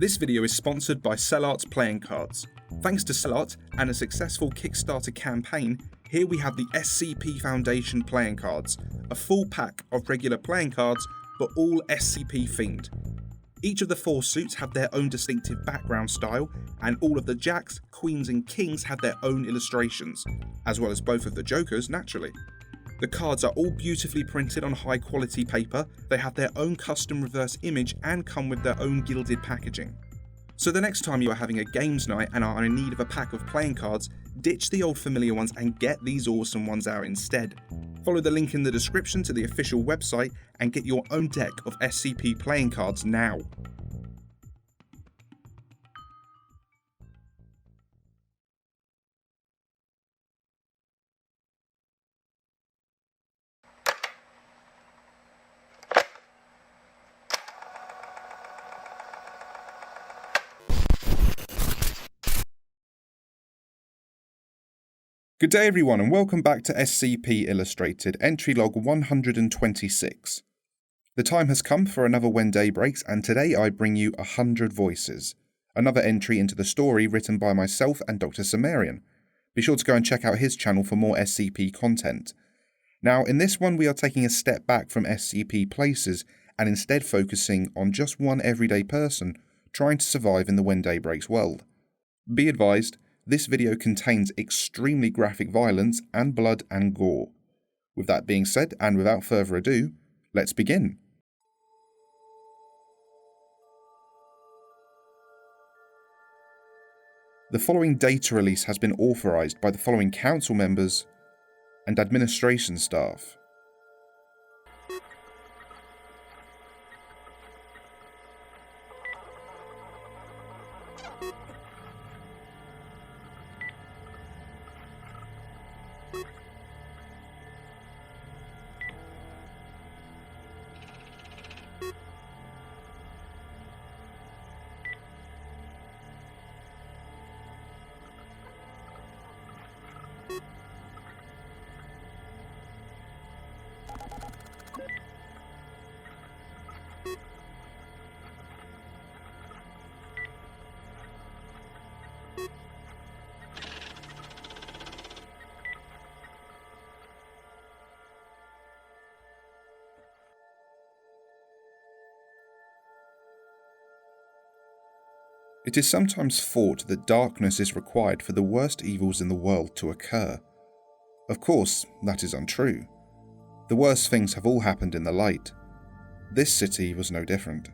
This video is sponsored by CellArt's playing cards. Thanks to CellArt and a successful Kickstarter campaign, here we have the SCP Foundation playing cards, a full pack of regular playing cards, but all SCP themed. Each of the 4 suits have their own distinctive background style, and all of the Jacks, Queens and Kings have their own illustrations, as well as both of the Jokers naturally. The cards are all beautifully printed on high quality paper, they have their own custom reverse image and come with their own gilded packaging. So the next time you are having a games night and are in need of a pack of playing cards, ditch the old familiar ones and get these awesome ones out instead. Follow the link in the description to the official website and get your own deck of SCP playing cards now. Good day everyone and welcome back to SCP Illustrated, entry log 126. The time has come for another When Day Breaks, and today I bring you 100 Voices, another entry into the story written by myself and Dr. Sumerian. Be sure to go and check out his channel for more SCP content. Now in this one we are taking a step back from SCP places and instead focusing on just one everyday person trying to survive in the When Day Breaks world. Be advised, this video contains extremely graphic violence and blood and gore. With that being said, and without further ado, let's begin. The following data release has been authorized by the following council members and administration staff. It is sometimes thought that darkness is required for the worst evils in the world to occur. Of course, that is untrue. The worst things have all happened in the light. This city was no different.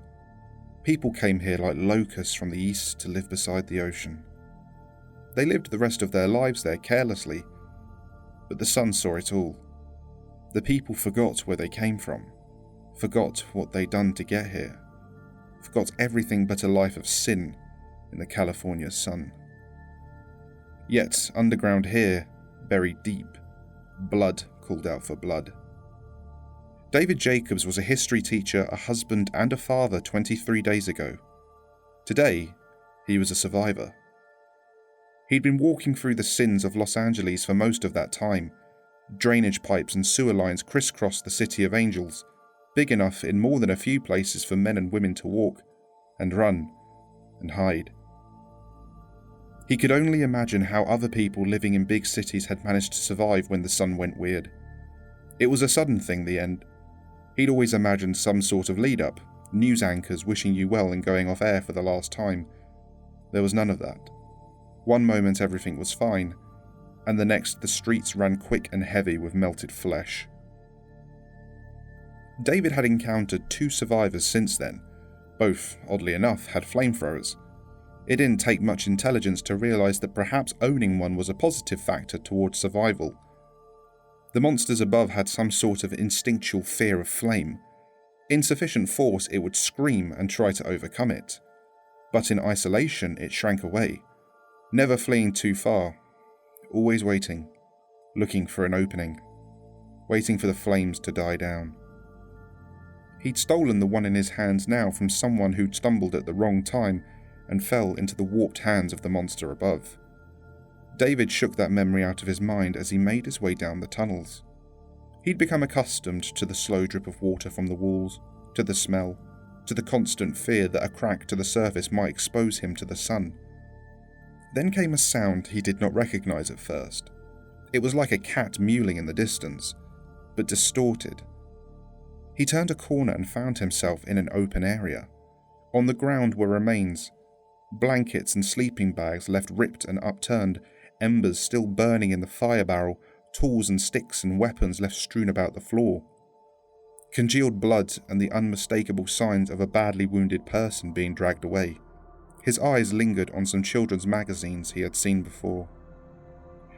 People came here like locusts from the east to live beside the ocean. They lived the rest of their lives there carelessly, but the sun saw it all. The people forgot where they came from, forgot what they'd done to get here, forgot everything but a life of sin in the California sun. Yet, underground here, buried deep, blood called out for blood. David Jacobs was a history teacher, a husband and a father 23 days ago. Today, he was a survivor. He'd been walking through the sins of Los Angeles for most of that time. Drainage pipes and sewer lines crisscrossed the city of angels, big enough in more than a few places for men and women to walk and run and hide. He could only imagine how other people living in big cities had managed to survive when the sun went weird. It was a sudden thing, the end. He'd always imagined some sort of lead-up, news anchors wishing you well and going off air for the last time. There was none of that. One moment everything was fine, and the next the streets ran quick and heavy with melted flesh. David had encountered 2 survivors since then. Both, oddly enough, had flamethrowers. It didn't take much intelligence to realise that perhaps owning one was a positive factor towards survival. The monsters above had some sort of instinctual fear of flame. In sufficient force it would scream and try to overcome it. But in isolation it shrank away, never fleeing too far, always waiting, looking for an opening, waiting for the flames to die down. He'd stolen the one in his hands now from someone who'd stumbled at the wrong time and fell into the warped hands of the monster above. David shook that memory out of his mind as he made his way down the tunnels. He'd become accustomed to the slow drip of water from the walls, to the smell, to the constant fear that a crack to the surface might expose him to the sun. Then came a sound he did not recognize at first. It was like a cat mewling in the distance, but distorted. He turned a corner and found himself in an open area. On the ground were remains, blankets and sleeping bags left ripped and upturned, embers still burning in the fire barrel, tools and sticks and weapons left strewn about the floor. Congealed blood and the unmistakable signs of a badly wounded person being dragged away. His eyes lingered on some children's magazines he had seen before.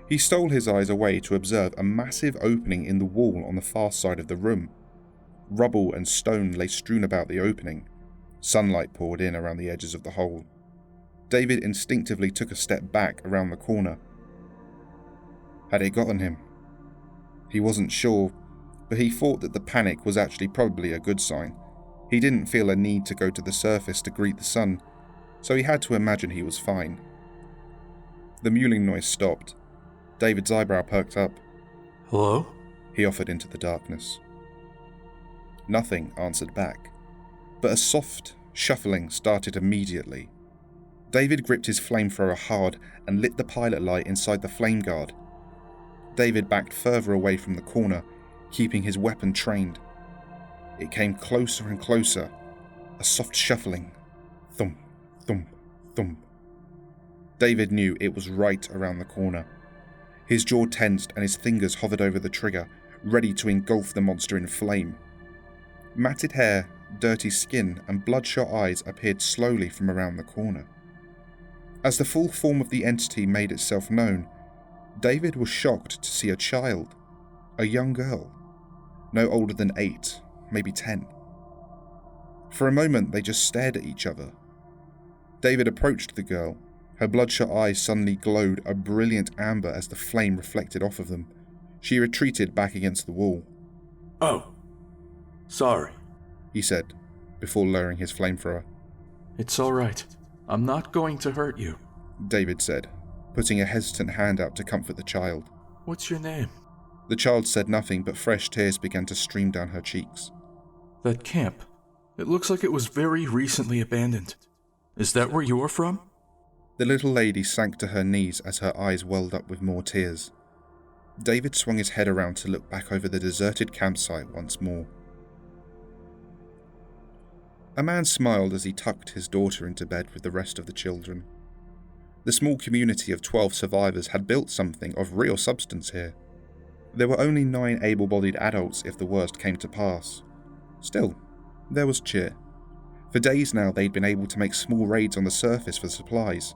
He stole his eyes away to observe a massive opening in the wall on the far side of the room. Rubble and stone lay strewn about the opening. Sunlight poured in around the edges of the hole. David instinctively took a step back around the corner. Had it gotten him? He wasn't sure, but he thought that the panic was actually probably a good sign. He didn't feel a need to go to the surface to greet the sun, so he had to imagine he was fine. The mewling noise stopped. David's eyebrow perked up. "Hello?" He offered into the darkness. Nothing answered back, but a soft shuffling started immediately. David gripped his flamethrower hard and lit the pilot light inside the flame guard. David backed further away from the corner, keeping his weapon trained. It came closer and closer, a soft shuffling. Thump, thump, thump. David knew it was right around the corner. His jaw tensed and his fingers hovered over the trigger, ready to engulf the monster in flame. Matted hair, dirty skin, and bloodshot eyes appeared slowly from around the corner. As the full form of the entity made itself known, David was shocked to see a child, a young girl, no older than 8, maybe 10. For a moment they just stared at each other. David approached the girl. Her bloodshot eyes suddenly glowed a brilliant amber as the flame reflected off of them. She retreated back against the wall. "Oh, sorry," he said, before lowering his flamethrower. "It's all right. I'm not going to hurt you," David said, putting a hesitant hand out to comfort the child. "What's your name?" The child said nothing, but fresh tears began to stream down her cheeks. "That camp. It looks like it was very recently abandoned. Is that where you're from?" The little lady sank to her knees as her eyes welled up with more tears. David swung his head around to look back over the deserted campsite once more. A man smiled as he tucked his daughter into bed with the rest of the children. The small community of 12 survivors had built something of real substance here. There were only 9 able-bodied adults if the worst came to pass. Still, there was cheer. For days now they'd been able to make small raids on the surface for supplies.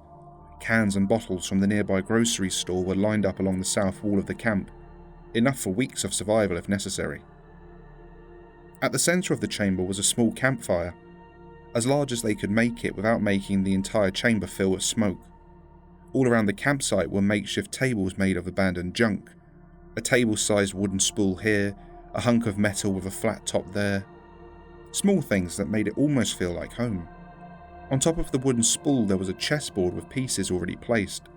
Cans and bottles from the nearby grocery store were lined up along the south wall of the camp, enough for weeks of survival if necessary. At the centre of the chamber was a small campfire, as large as they could make it without making the entire chamber fill with smoke. All around the campsite were makeshift tables made of abandoned junk. A table-sized wooden spool here, a hunk of metal with a flat top there. Small things that made it almost feel like home. On top of the wooden spool there was a chessboard with pieces already placed.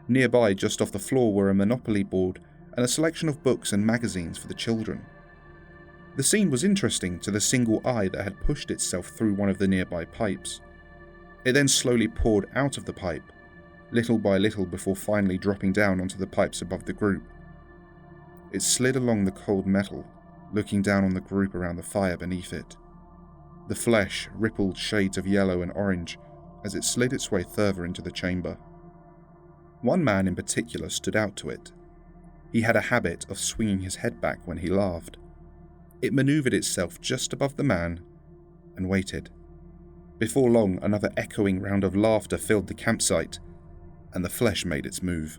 Nearby, just off the floor, were a Monopoly board and a selection of books and magazines for the children. The scene was interesting to the single eye that had pushed itself through one of the nearby pipes. It then slowly poured out of the pipe, little by little before finally dropping down onto the pipes above the group. It slid along the cold metal, looking down on the group around the fire beneath it. The flesh rippled shades of yellow and orange as it slid its way further into the chamber. One man in particular stood out to it. He had a habit of swinging his head back when he laughed. It maneuvered itself just above the man and waited. Before long, another echoing round of laughter filled the campsite, and the flesh made its move.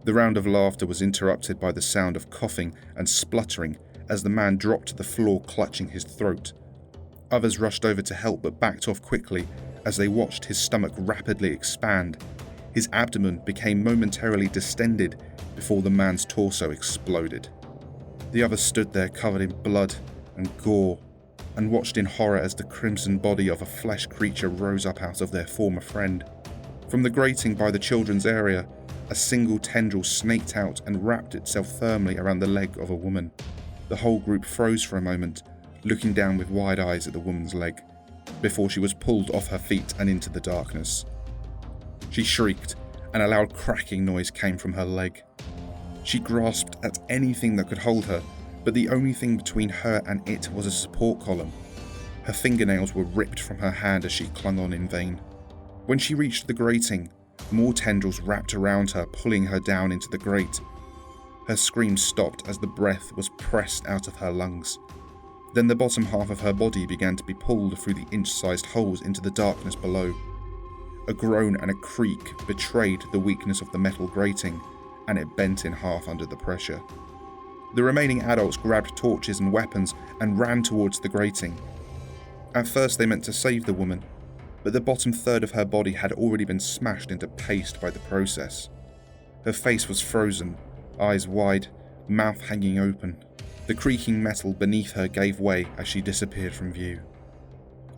The round of laughter was interrupted by the sound of coughing and spluttering as the man dropped to the floor clutching his throat. Others rushed over to help but backed off quickly as they watched his stomach rapidly expand. His abdomen became momentarily distended before the man's torso exploded. The others stood there covered in blood and gore and watched in horror as the crimson body of a flesh creature rose up out of their former friend. From the grating by the children's area, a single tendril snaked out and wrapped itself firmly around the leg of a woman. The whole group froze for a moment, looking down with wide eyes at the woman's leg, before she was pulled off her feet and into the darkness. She shrieked, and a loud cracking noise came from her leg. She grasped at anything that could hold her, but the only thing between her and it was a support column. Her fingernails were ripped from her hand as she clung on in vain. When she reached the grating, more tendrils wrapped around her, pulling her down into the grate. Her screams stopped as the breath was pressed out of her lungs. Then the bottom half of her body began to be pulled through the inch-sized holes into the darkness below. A groan and a creak betrayed the weakness of the metal grating, and it bent in half under the pressure. The remaining adults grabbed torches and weapons and ran towards the grating. At first they meant to save the woman, but the bottom third of her body had already been smashed into paste by the process. Her face was frozen, eyes wide, mouth hanging open. The creaking metal beneath her gave way as she disappeared from view.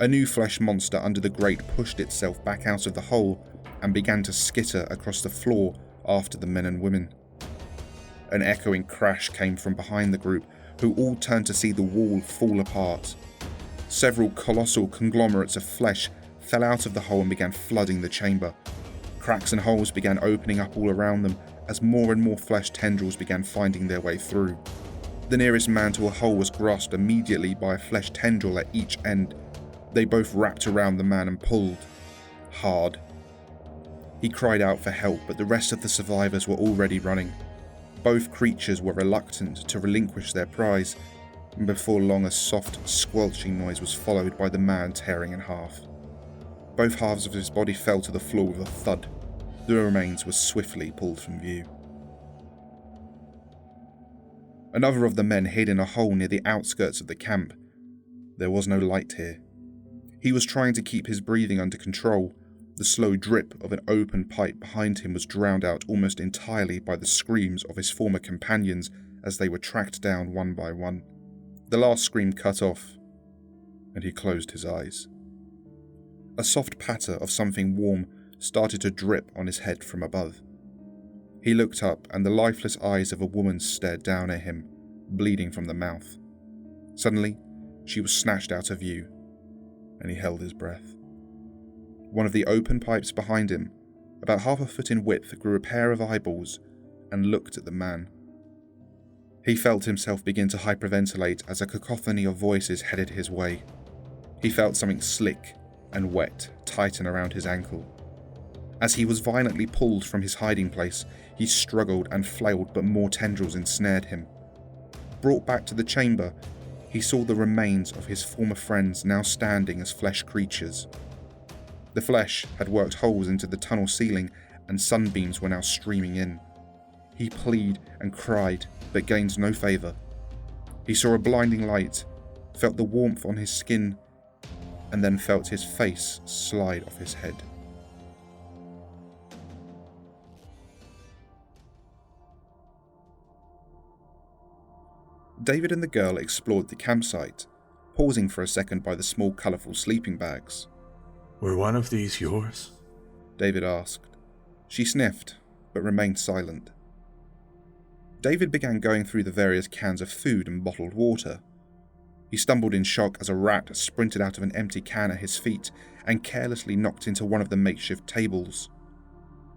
A new flesh monster under the grate pushed itself back out of the hole and began to skitter across the floor after the men and women. An echoing crash came from behind the group, who all turned to see the wall fall apart. Several colossal conglomerates of flesh fell out of the hole and began flooding the chamber. Cracks and holes began opening up all around them as more and more flesh tendrils began finding their way through. The nearest man to a hole was grasped immediately by a flesh tendril at each end. They both wrapped around the man and pulled. Hard. He cried out for help, but the rest of the survivors were already running. Both creatures were reluctant to relinquish their prize, and before long a soft, squelching noise was followed by the man tearing in half. Both halves of his body fell to the floor with a thud. The remains were swiftly pulled from view. Another of the men hid in a hole near the outskirts of the camp. There was no light here. He was trying to keep his breathing under control. The slow drip of an open pipe behind him was drowned out almost entirely by the screams of his former companions as they were tracked down one by one. The last scream cut off, and he closed his eyes. A soft patter of something warm started to drip on his head from above. He looked up, and the lifeless eyes of a woman stared down at him, bleeding from the mouth. Suddenly, she was snatched out of view, and he held his breath. One of the open pipes behind him, about half a foot in width, grew a pair of eyeballs and looked at the man. He felt himself begin to hyperventilate as a cacophony of voices headed his way. He felt something slick and wet tighten around his ankle. As he was violently pulled from his hiding place, he struggled and flailed, but more tendrils ensnared him. Brought back to the chamber, he saw the remains of his former friends now standing as flesh creatures. The flesh had worked holes into the tunnel ceiling, and sunbeams were now streaming in. He pleaded and cried, but gained no favour. He saw a blinding light, felt the warmth on his skin, and then felt his face slide off his head. David and the girl explored the campsite, pausing for a second by the small colourful sleeping bags. "Were one of these yours?" David asked. She sniffed, but remained silent. David began going through the various cans of food and bottled water. He stumbled in shock as a rat sprinted out of an empty can at his feet and carelessly knocked into one of the makeshift tables.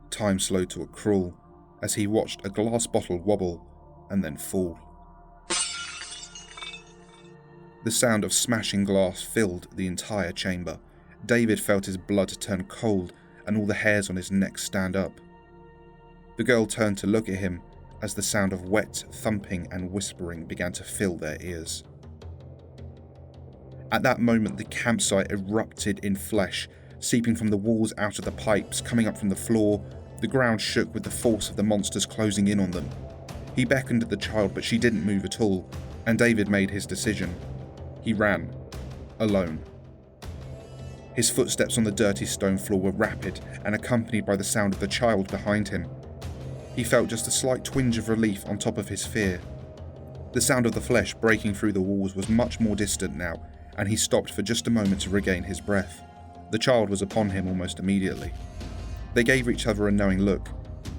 Time slowed to a crawl as he watched a glass bottle wobble and then fall. The sound of smashing glass filled the entire chamber. David felt his blood turn cold and all the hairs on his neck stand up. The girl turned to look at him as the sound of wet thumping and whispering began to fill their ears. At that moment, the campsite erupted in flesh, seeping from the walls out of the pipes, coming up from the floor. The ground shook with the force of the monsters closing in on them. He beckoned at the child, but she didn't move at all, and David made his decision. He ran, alone. His footsteps on the dirty stone floor were rapid and accompanied by the sound of the child behind him. He felt just a slight twinge of relief on top of his fear. The sound of the flesh breaking through the walls was much more distant now, and he stopped for just a moment to regain his breath. The child was upon him almost immediately. They gave each other a knowing look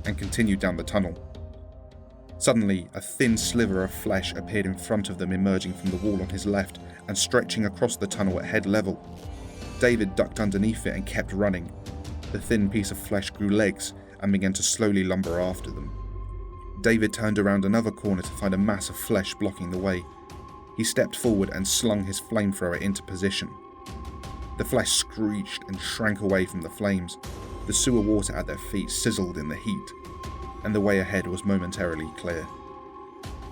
and continued down the tunnel. Suddenly, a thin sliver of flesh appeared in front of them, emerging from the wall on his left and stretching across the tunnel at head level. David ducked underneath it and kept running. The thin piece of flesh grew legs and began to slowly lumber after them. David turned around another corner to find a mass of flesh blocking the way. He stepped forward and slung his flamethrower into position. The flesh screeched and shrank away from the flames. The sewer water at their feet sizzled in the heat, and the way ahead was momentarily clear.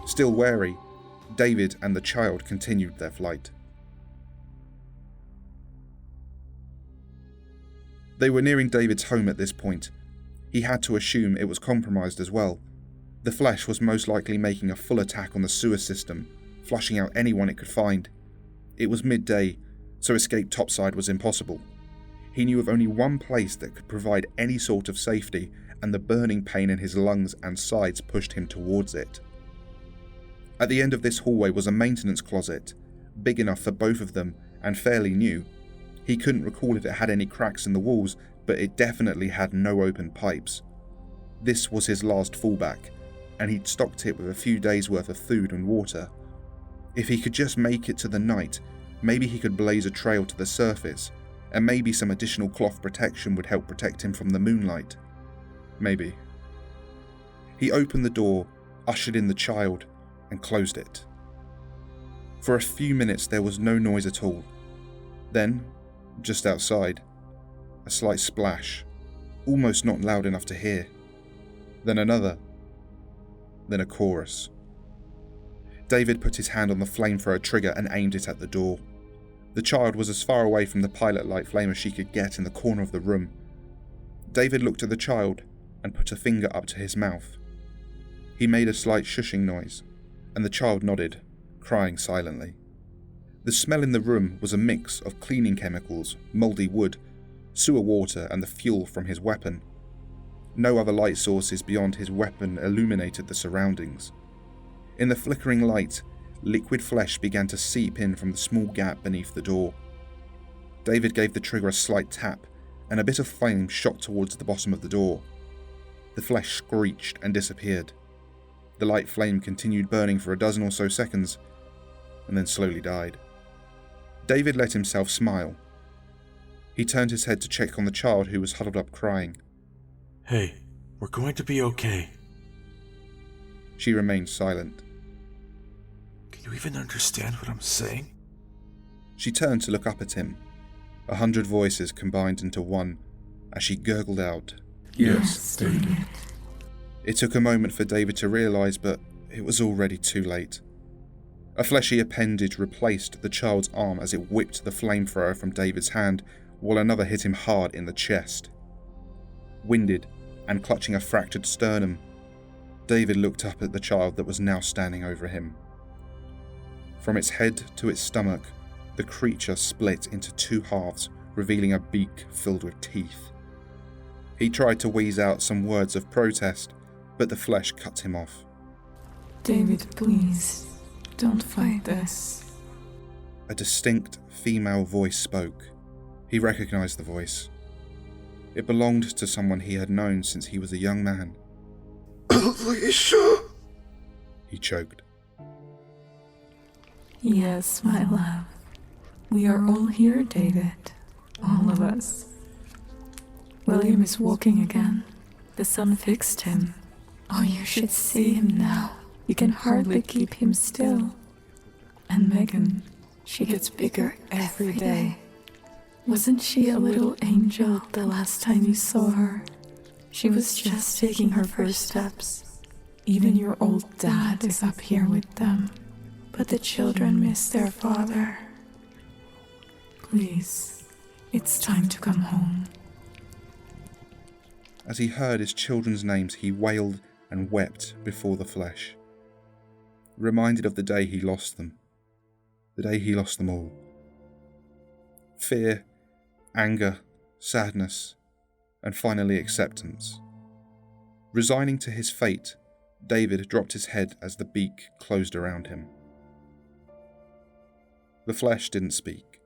Still wary, David and the child continued their flight. They were nearing David's home at this point. He had to assume it was compromised as well. The flesh was most likely making a full attack on the sewer system, flushing out anyone it could find. It was midday, so escape topside was impossible. He knew of only one place that could provide any sort of safety, and the burning pain in his lungs and sides pushed him towards it. At the end of this hallway was a maintenance closet, big enough for both of them and fairly new. He couldn't recall if it had any cracks in the walls, but it definitely had no open pipes. This was his last fallback, and he'd stocked it with a few days' worth of food and water. If he could just make it to the night, maybe he could blaze a trail to the surface, and maybe some additional cloth protection would help protect him from the moonlight. Maybe. He opened the door, ushered in the child, and closed it. For a few minutes there was no noise at all. Then, just outside, a slight splash, almost not loud enough to hear. Then another. Then a chorus. David put his hand on the flamethrower trigger and aimed it at the door. The child was as far away from the pilot light flame as she could get in the corner of the room. David looked at the child and put a finger up to his mouth. He made a slight shushing noise, and the child nodded, crying silently. The smell in the room was a mix of cleaning chemicals, mouldy wood, sewer water, and the fuel from his weapon. No other light sources beyond his weapon illuminated the surroundings. In the flickering light, liquid flesh began to seep in from the small gap beneath the door. David gave the trigger a slight tap, and a bit of flame shot towards the bottom of the door. The flesh screeched and disappeared. The light flame continued burning for a dozen or so seconds, and then slowly died. David let himself smile. He turned his head to check on the child, who was huddled up crying. Hey, we're going to be okay. She remained silent. Can you even understand what I'm saying? She turned to look up at him. 100 voices combined into one as she gurgled out, Yes, David. It took a moment for David to realise, but it was already too late. A fleshy appendage replaced the child's arm as it whipped the flamethrower from David's hand, while another hit him hard in the chest. Winded and clutching a fractured sternum, David looked up at the child that was now standing over him. From its head to its stomach, the creature split into two halves, revealing a beak filled with teeth. He tried to wheeze out some words of protest, but the flesh cut him off. David, please, don't fight this. A distinct female voice spoke. He recognized the voice. It belonged to someone he had known since he was a young man. Alicia! He choked. Yes, my love. We are all here, David. All of us. William is walking again. The sun fixed him. Oh, you should see him now. You can hardly keep him still. And Megan, she gets bigger every day. Wasn't she a little angel the last time you saw her? She was just taking her first steps. Even your old dad is up here with them. But the children miss their father. Please, it's time to come home. As he heard his children's names, he wailed and wept before the flesh. Reminded of the day he lost them. The day he lost them all. Fear, anger, sadness, and finally acceptance. Resigning to his fate, David dropped his head as the beak closed around him. The flesh didn't speak.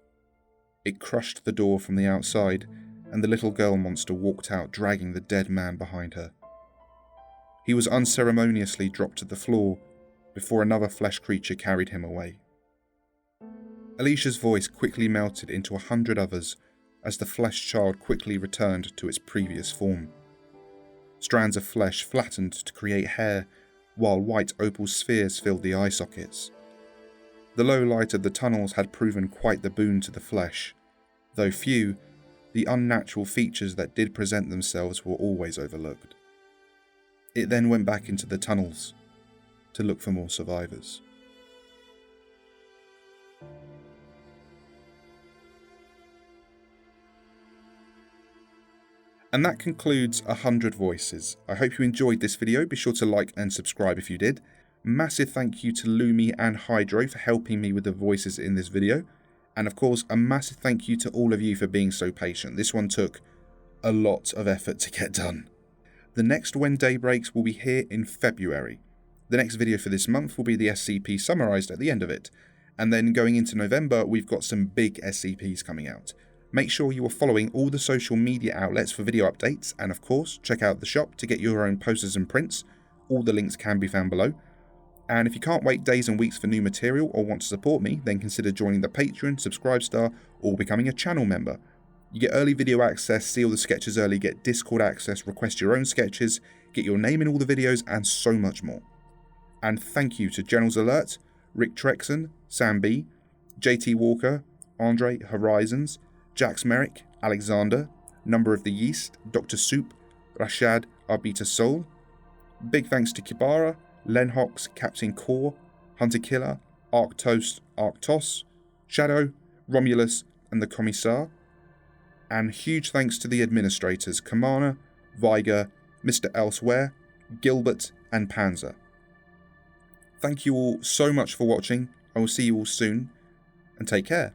It crushed the door from the outside, and the little girl monster walked out, dragging the dead man behind her. he was unceremoniously dropped to the floor before another flesh creature carried him away. Alicia's voice quickly melted into 100 others as the flesh child quickly returned to its previous form. Strands of flesh flattened to create hair, while white opal spheres filled the eye sockets. The low light of the tunnels had proven quite the boon to the flesh, though few, the unnatural features that did present themselves were always overlooked. It then went back into the tunnels to look for more survivors. And that concludes 100 Voices. I hope you enjoyed this video. Be sure to like and subscribe if you did. Massive thank you to Lumi and Hydro for helping me with the voices in this video. And of course, a massive thank you to all of you for being so patient. This one took a lot of effort to get done. The next When Day Breaks will be here in February. The next video for this month will be the SCP summarised at the end of it. And then going into November, we've got some big SCPs coming out. Make sure you are following all the social media outlets for video updates, and of course, check out the shop to get your own posters and prints. All the links can be found below. And if you can't wait days and weeks for new material or want to support me, then consider joining the Patreon, Subscribe Star, or becoming a channel member. You get early video access, see all the sketches early, get Discord access, request your own sketches, get your name in all the videos, and so much more. And thank you to Generals Alert, Rick Trexon, Sam B, JT Walker, Andre Horizons, Jax Merrick, Alexander, Number of the Yeast, Dr. Soup, Rashad Arbita Soul. Big thanks to Kibara, Lenhox, Captain Core, Hunter Killer, Arctoast, Arctos, Shadow, Romulus, and the Commissar. And huge thanks to the administrators Kamana, Viger, Mr. Elsewhere, Gilbert, and Panzer. Thank you all so much for watching. I will see you all soon, and take care.